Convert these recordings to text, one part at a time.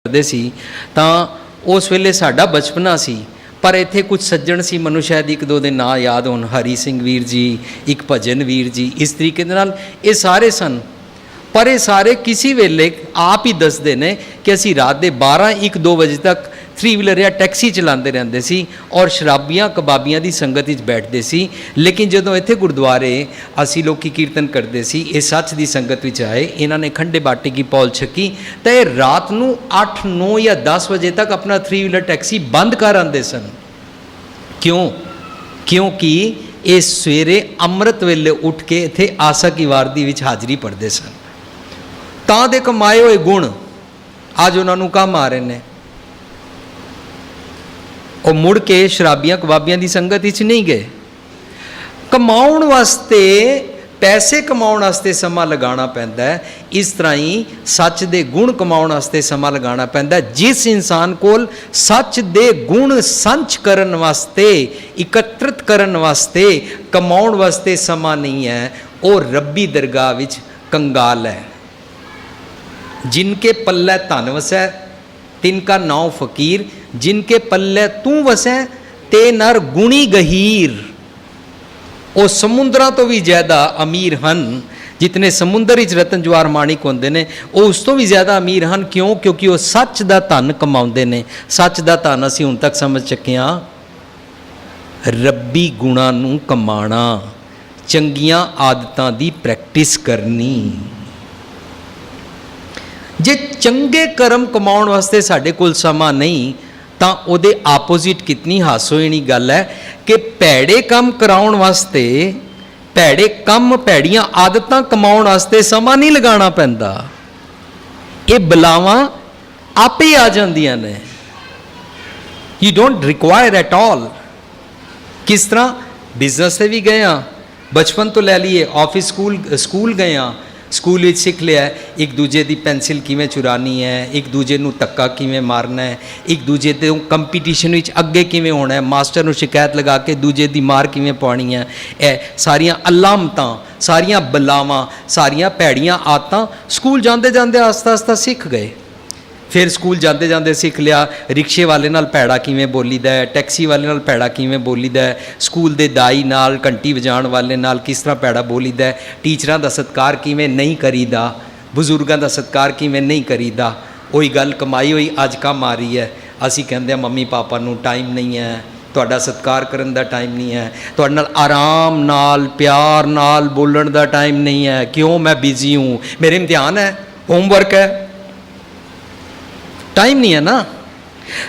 ਕਰਦੇ ਸੀ ਤਾਂ ਉਸ ਵੇਲੇ ਸਾਡਾ ਬਚਪਨਾ ਸੀ, ਪਰ ਇੱਥੇ ਕੁਝ ਸੱਜਣ ਸੀ, ਮੈਨੂੰ ਸ਼ਾਇਦ ਇੱਕ ਦੋ ਦੇ ਨਾਂ ਯਾਦ ਹੋਣ, ਹਰੀ ਸਿੰਘ ਵੀਰ ਜੀ, ਇੱਕ ਭਜਨ ਵੀਰ ਜੀ, ਇਸ ਤਰੀਕੇ ਦੇ ਨਾਲ ਇਹ ਸਾਰੇ ਸਨ। ਪਰ ਇਹ ਸਾਰੇ ਕਿਸੇ ਵੇਲੇ ਆਪ ਹੀ ਦੱਸਦੇ ਨੇ ਕਿ ਅਸੀਂ ਰਾਤ ਦੇ 12 1 2 ਵਜੇ ਤੱਕ 3 ਵੀਲਰ ਜਾਂ ਟੈਕਸੀ ਚਲਾਉਂਦੇ ਰਹਿੰਦੇ ਸੀ ਔਰ ਸ਼ਰਾਬੀਆਂ ਕਬਾਬੀਆਂ ਦੀ ਸੰਗਤ ਵਿੱਚ ਬੈਠਦੇ ਸੀ। ਲੇਕਿਨ ਜਦੋਂ ਇੱਥੇ ਗੁਰਦੁਆਰੇ ਅਸੀਂ ਲੋਕੀ ਕੀਰਤਨ ਕਰਦੇ ਸੀ, ਇਹ ਸੱਚ ਦੀ ਸੰਗਤ ਵਿੱਚ ਆਏ, ਇਹਨਾਂ ਨੇ ਖੰਡੇ ਬਾਟੇ ਕੀ ਪੌਲ ਛਕੀ ਤਾਂ ਇਹ ਰਾਤ ਨੂੰ 8 9 ਜਾਂ 10 ਵਜੇ ਤੱਕ ਆਪਣਾ 3 ਵੀਲਰ ਟੈਕਸੀ ਬੰਦ ਕਰ ਆਉਂਦੇ ਸਨ। ਕਿਉਂ? ਕਿਉਂਕਿ ਇਹ ਸਵੇਰੇ ਅੰਮ੍ਰਿਤ ਵੇਲੇ ਉੱਠ ਕੇ ਇੱਥੇ ਆਸਾ ਕੀ ਵਾਰਦੀ ਵਿੱਚ ਹਾਜ਼ਰੀ ਭਰਦੇ ਸਨ। ਤਾਂ ਦੇ ਕਮਾਏ ਹੋਏ ਗੁਣ ਅੱਜ ਉਹਨਾਂ ਨੂੰ ਕੰਮ ਆ ਰਹੇ ਨੇ। ਉਹ ਮੁੜ ਕੇ ਸ਼ਰਾਬੀਆਂ ਕਬਾਬੀਆਂ ਦੀ ਸੰਗਤ ਵਿੱਚ ਨਹੀਂ ਗਏ। ਕਮਾਉਣ ਵਾਸਤੇ, ਪੈਸੇ ਕਮਾਉਣ ਵਾਸਤੇ ਸਮਾਂ ਲਗਾਉਣਾ ਪੈਂਦਾ ਹੈ, ਇਸ ਤਰ੍ਹਾਂ ਹੀ ਸੱਚ ਦੇ ਗੁਣ ਕਮਾਉਣ ਵਾਸਤੇ ਸਮਾਂ ਲਗਾਉਣਾ ਪੈਂਦਾ। ਜਿਸ ਇਨਸਾਨ ਕੋਲ ਸੱਚ ਦੇ ਗੁਣ ਸੰਚ ਕਰਨ ਵਾਸਤੇ, ਇਕੱਤਰਿਤ ਕਰਨ ਵਾਸਤੇ, ਕਮਾਉਣ ਵਾਸਤੇ ਸਮਾਂ ਨਹੀਂ ਹੈ, ਉਹ ਰੱਬੀ ਦਰਗਾਹ ਵਿੱਚ ਕੰਗਾਲ ਹੈ। जिनके पल्ले धन वसै तिनका नाव फकीर, जिनके पल्ले तू वसै ते नर गुणी गहीर। वो समुद्रां तो भी ज़्यादा अमीर हन, जितने समुद्र विच रतन जवाहर माणिक होंदे ने वो उस तो भी ज़्यादा अमीर हन। क्यों? क्योंकि वो सच दा धन कमाउंदे ने। सच दा धन असीं हुण तक समझ चुके हां, रब्बी गुणां नूं कमाना, चंगियां आदतां दी प्रैक्टिस करनी। जे चंगे कर्म कमाउण वास्ते साडे कोल समा नहीं तां ओदे आपोजिट कितनी हासोहीणी गल है कि भैड़े काम कराउण वास्ते, भैड़े काम, भैड़ियां आदतां कमाउण वास्ते समा नहीं लगाना पैंदा। ये बलावां आपे ही आ जांदियां ने। You don't require at all. किस तरह? बिजनेस से भी गए हाँ, बचपन तो ले लिए, ऑफिस स्कूल गए हाँ, स्कूल विच सीख लिया एक दूजे की पेंसिल किवें चुरानी है, एक दूजे नूं धक्का किवें मारना है, एक दूजे ते कंपीटीशन विच अगे किवें होना है, मास्टर नूं शिकायत लगा के दूजे की मार किवें पानी है। ए सारियां अलामतां, सारियां बलावां, सारियां भैड़ियां आदतां स्कूल जाते जाते आस्ता आस्ता सीख गए। फिर स्कूल जाते जाते सीख लिया रिक्शे वाले नाल भैड़ा किवें बोलीदा है, टैक्सी वाले नाल भैड़ा किवें बोलीदा है, स्कूल दे दाई नाल, घंटी वजाण वाले नाल किस तरह भैड़ा बोलीदा है, टीचरां दा सत्कार किवें नहीं करीदा, बजुर्गां दा सत्कार किवें नहीं करीदा। वही गल कमाई हुई अज काम आ रही है। असीं कहंदे आ मम्मी पापा नूं टाइम नहीं है, तुहाडा सत्कार करन दा टाइम नहीं है, तुहाडे नाल आराम नाल प्यार नाल बोलण दा टाइम नहीं है। क्यों? मैं बिजी हूँ, मेरे इम्तिहान है, होमवर्क है, टाइम नहीं है ना।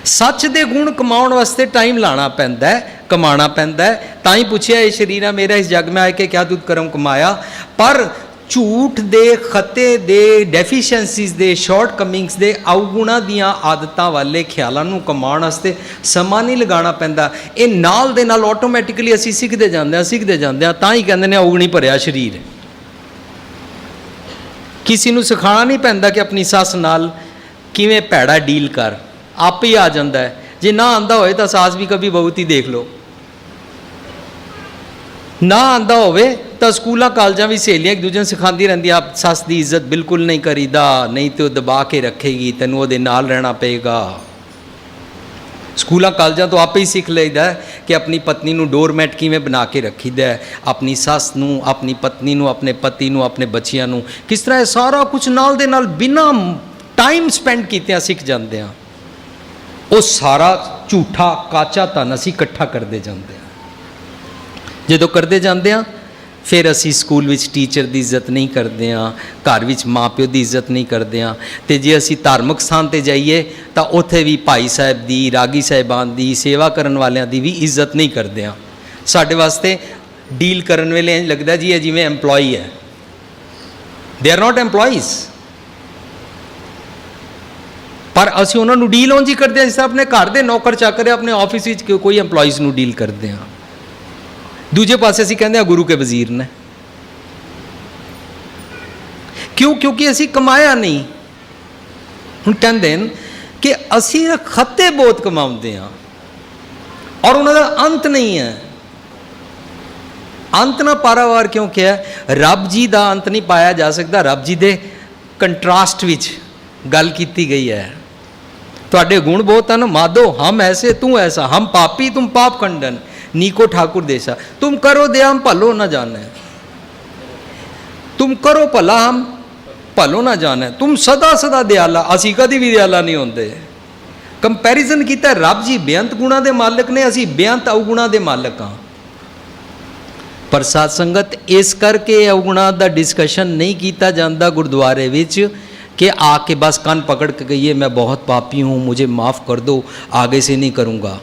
सच दे गुण कमाउण वास्ते टाइम लाना पैंदा है, कमाना पैंदा है। तां ही पुछया ये शरीर है मेरा इस जग में आए के क्या तुद करम कमाया। पर झूठ दे, खते दे, डेफिशिएंसीज दे, शॉर्ट कमिंग्स दे, अवगुणा दियां आदतां वाले ख्यालां नूं कमाउण वास्ते समा नहीं लगाना पैंदा। ये नाल दे नाल ऑटोमैटिकली असीं सिੱਖਦੇ ਜਾਂਦੇ ਹਾਂ। तां ही कहंदे ने अवगुणी भरिया शरीर। किसी नूं सिखाना नहीं पैंदा कि अपनी सस नाल किवें भैड़ा डील कर, आप ही आ जाता है। जे ना आंदा होए तो सास भी कभी बहुत ही देख लो, ना आंदा होवे तो स्कूलों कॉलेजों भी सहेलियां एक दूजे सिखाती रहिंदियां, आप सस की इज्जत बिल्कुल नहीं करीदा, नहीं तो दबा के रखेगी, तेनों उहदे नाल रहना पेगा। स्कूलों कॉलेजों तो आप ही सीख लईदा कि अपनी पत्नी नूं डोरमैट किवें बना के रखीदा है, अपनी सस नूं, अपनी पत्नी नूं, अपने पति नूं, अपने बच्चियां नूं किस तरह सारा कुछ नाल दे नाल बिना टाइम स्पेंड कीतियां सीख जाते हैं। वो सारा झूठा काचा धन असीं इकट्ठा करते जाते हैं। जो करते जाते हैं फिर असी स्कूल विच टीचर की इज्जत नहीं करते हैं, घर विच माँ प्यो की इज्जत नहीं करते हैं, तो जे असी धार्मिक स्थान पर जाइए तो उत्थे भी भाई साहब की, रागी साहिबान की, सेवा करन वालियां की भी इज्जत नहीं करते हैं। साडे वास्ते डील करन वेले इंज लगदा जी है जिवें एम्पलॉई है। दे आर नॉट एम्पलॉइज, पर असीं उन्हां नूं डील उंज ही करते हैं जिस तरह अपने घर के नौकर चाकर अपने ऑफिस विच कोई एम्पलॉइज नूं डील करते हैं। दूजे पासे असीं कहंदे हां गुरु के वजीर ने। क्यों? क्योंकि असीं कमाया नहीं। हुण कहंदे न कि असीं खते बहुत कमाउंदे हां और उन्हां दा अंत नहीं है। अंत ना पारावार क्यों किया? रब जी का अंत नहीं पाया जा सकता। रब जी के कंट्रास्ट विच गल की गई है। ਤੁਹਾਡੇ ਗੁਣ ਬਹੁਤ ਹਨ, ਮਾधो हम ऐसे तू ऐसा, हम पापी तुम पाप खंडन, नीको ठाकुर देसा, तुम करो दया हम भलो ना जाने, तुम करो भला हम भलो ना जाने, तुम सदा सदा दयाला, असी कदी भी दयाला नहीं होंदे। कंपैरिजन किया, रब जी बेअंत गुणा के मालिक ने, असी बेअंत अवगुणा के मालिक हाँ। पर साध संगत इस करके अवगुणा का डिस्कशन नहीं किया जाता गुरुद्वारे विच कि आके बस कान पकड़ के कहिए मैं बहुत पापी हूँ, मुझे माफ़ कर दो, आगे से नहीं करूँगा।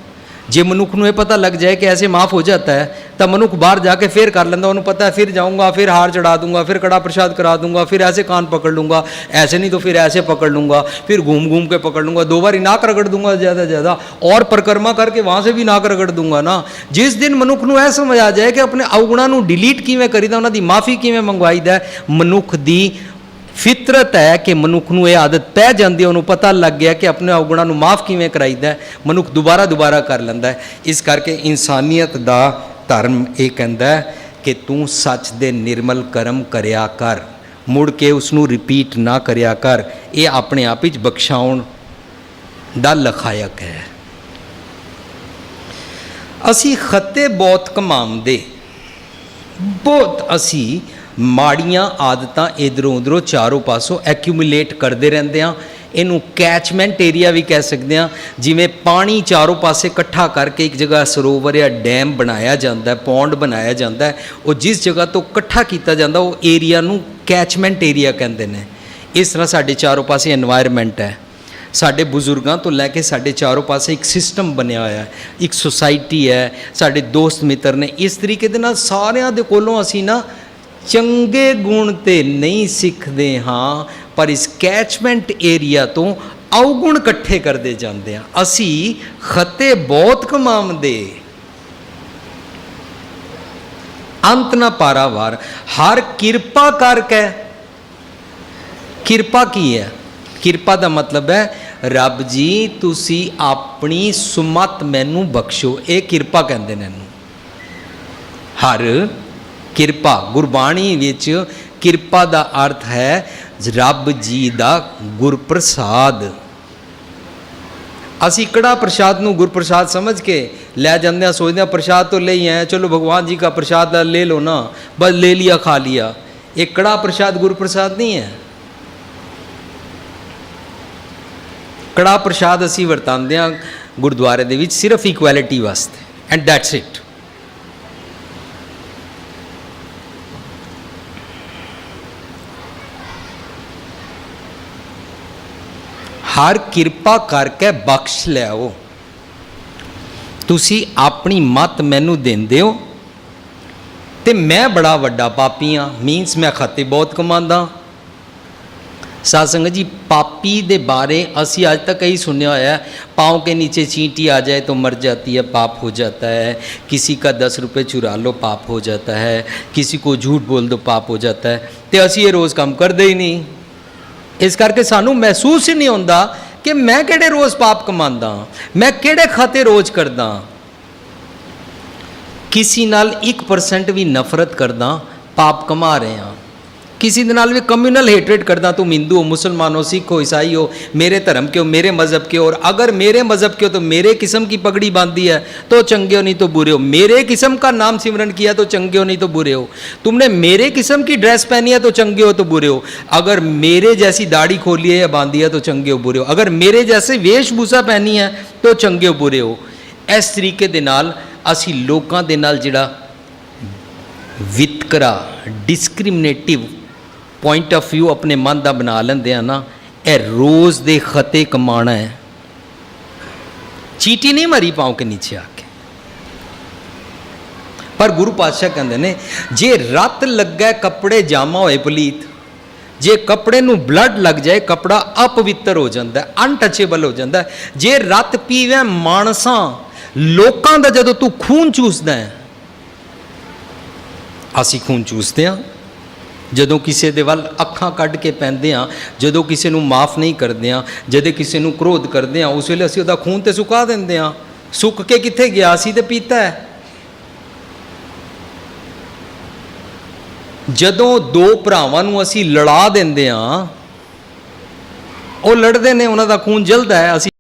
जे मनुख को पता लग जाए कि ऐसे माफ़ हो जाता है, तब मनुख बाहर जाके फिर कर लेंदा, उन्होंने पता है फिर जाऊँगा, फिर हार चढ़ा दूंगा, फिर कड़ा प्रसाद करा दूंगा, फिर ऐसे कान पकड़ लूँगा, ऐसे नहीं तो फिर ऐसे पकड़ लूँगा, फिर घूम घूम के पकड़ लूँगा, 2 बारी नाक रगड़ दूंगा ज़्यादा से ज़्यादा, और परिक्रमा करके वहाँ से भी नाक रगड़ दूंगा ना। जिस दिन मनुख को यह समझ आ जाए कि अपने अवगुणा को डिलीट किवें करीदा, उन्होंने माफ़ी किवें मंगवाईदा, मनुख की फितरत है कि मनुख को यह आदत पै जाती है, उन्होंने पता लग गया कि अपने अवगुणा को माफ़ किवें कराईदा, मनुख दोबारा कर लेंदा है। इस करके इंसानियत का धर्म ये कहता है कि तू सच दे निर्मल कर्म करया कर, मुड़ के उसनों रिपीट ना करया कर, ये अपने आप ही बख्शाउण दा लखायक है। असी खते बहुत कमांदे, बहुत असी माड़ियाँ आदतां इधरों उधरों चारों पासों एक्यूमुलेट करते रहते हैं। इनू कैचमेंट एरिया भी कह सकते हैं, जिमें पानी चारों पासे इकट्ठा करके एक जगह सरोवर या डैम बनाया जाता है, पौंड बनाया जाता है, और जिस जगह तो इकट्ठा किया जाता वो एरिया नू कैचमेंट एरिया कहते हैं। इस तरह साढ़े चारों पासे एनवायरमेंट है, साढ़े बुजुर्गों तो लैके साढ़े चारों पासे एक सिस्टम बनया होया है, एक सोसाइटी है, साढ़े दोस्त मित्र ने। इस तरीके दे नाल सारिਆਂ दे कोलों असी ना चंगे गुण तो नहीं सीखते हाँ, पर इस कैचमेंट एरिया तो अवगुण इकट्ठे करते जाते हैं। असी खते बहुत कमांदे, अंत ना पारावार, हर किरपा करके। किरपा की है? किरपा का मतलब है रब जी तुसी अपनी सुमत मैनू बख्शो, ये किरपा कहते हैं। हर किरपा गुरबाणी विच किरपा का अर्थ है रब जी का गुरप्रसाद। असी कड़ा प्रसाद नू गुरप्रसाद समझ के लै जाते हैं, सोचते हैं प्रसाद तो ले ही आए, चलो भगवान जी का प्रसाद ले लो ना, बस ले लिया खा लिया। एक कड़ा प्रसाद गुरप्रसाद नहीं है। कड़ा प्रसाद असी वरतांदे हां गुरुद्वारे दे विच सिर्फ इक्वैलिटी वास्ते, एंड दैट्स इट। हर किरपा करके बख्श लियाओ, तुसी अपनी मत मैनू देंदे हो, ते मैं बड़ा वड्डा पापी हाँ, मीनस मैं खते बहुत कमांदा। साध संगत जी पापी दे बारे असी आज तक यही सुनया होया है, पाँव के नीचे चींटी आ जाए तो मर जाती है, पाप हो जाता है, किसी का 10 रुपये चुरा लो पाप हो जाता है, किसी को झूठ बोल दो पाप हो जाता है, तो असी ये रोज़ काम करते ही नहीं। इस करके सानू महसूस ही नहीं होता कि मैं किहड़े रोज़ पाप कमांदा, मैं किहड़े खाते रोज़ करदा। किसी नाल 1% भी नफरत करदा पाप कमा रहे हैं। किसी दे नाल भी कम्यूनल हेटरेट करदा, तुम हिंदू हो, मुसलमान हो, सिख हो, ईसाई हो, मेरे धर्म के हो, मेरे मज़हब के हो, और अगर मेरे मज़हब के हो तो मेरे किस्म की पगड़ी बांधी है तो चंगे हो नहीं तो बुरे हो, मेरे किस्म का नाम सिमरन किया तो चंगे हो नहीं तो बुरे हो, तुमने मेरे किस्म की ड्रेस पहनी है तो चंगे हो तो बुरे हो, अगर मेरे जैसी दाढ़ी खोली है या बांधी है तो चंगे हो बुरे हो, अगर मेरे जैसे वेशभूषा पहनी है तो चंगे हो बुरे हो। इस तरीके दे नाल असी लोकां दे नाल जिहड़ा वितकरा डिस्क्रिमिनेटिव पॉइंट ऑफ व्यू अपने मन का बना लेंदे हैं ना, यह रोज़ दे खते कमाना है। चींटी नहीं मरी पाँव के नीचे आके। पर गुरु पातशाह कहते ने जे रत लगे कपड़े जामा होए पलीत, जे कपड़े नू ब्लड लग जाए कपड़ा अपवित्र हो जाता है, अनटचेबल हो जाता है। जे रत पीवे मानसा लोकां दा जदों तू खून चूसदा है, असी खून चूसते हैं जदों किसी दे वल अखां कढ़ के पैंदे हैं, जदों किसी नू माफ़ नहीं करते हैं, जदों किसी नू क्रोध करते हैं, उस वेले असीं उहदा खून तो सुका देंदे हैं। सुक के कित्थे गया, असीं ते पीता है। जदों दो भरावां नू असीं लड़ा देंदे हैं, वो लड़दे ने, उन्हां दा खून जलदा है, असीं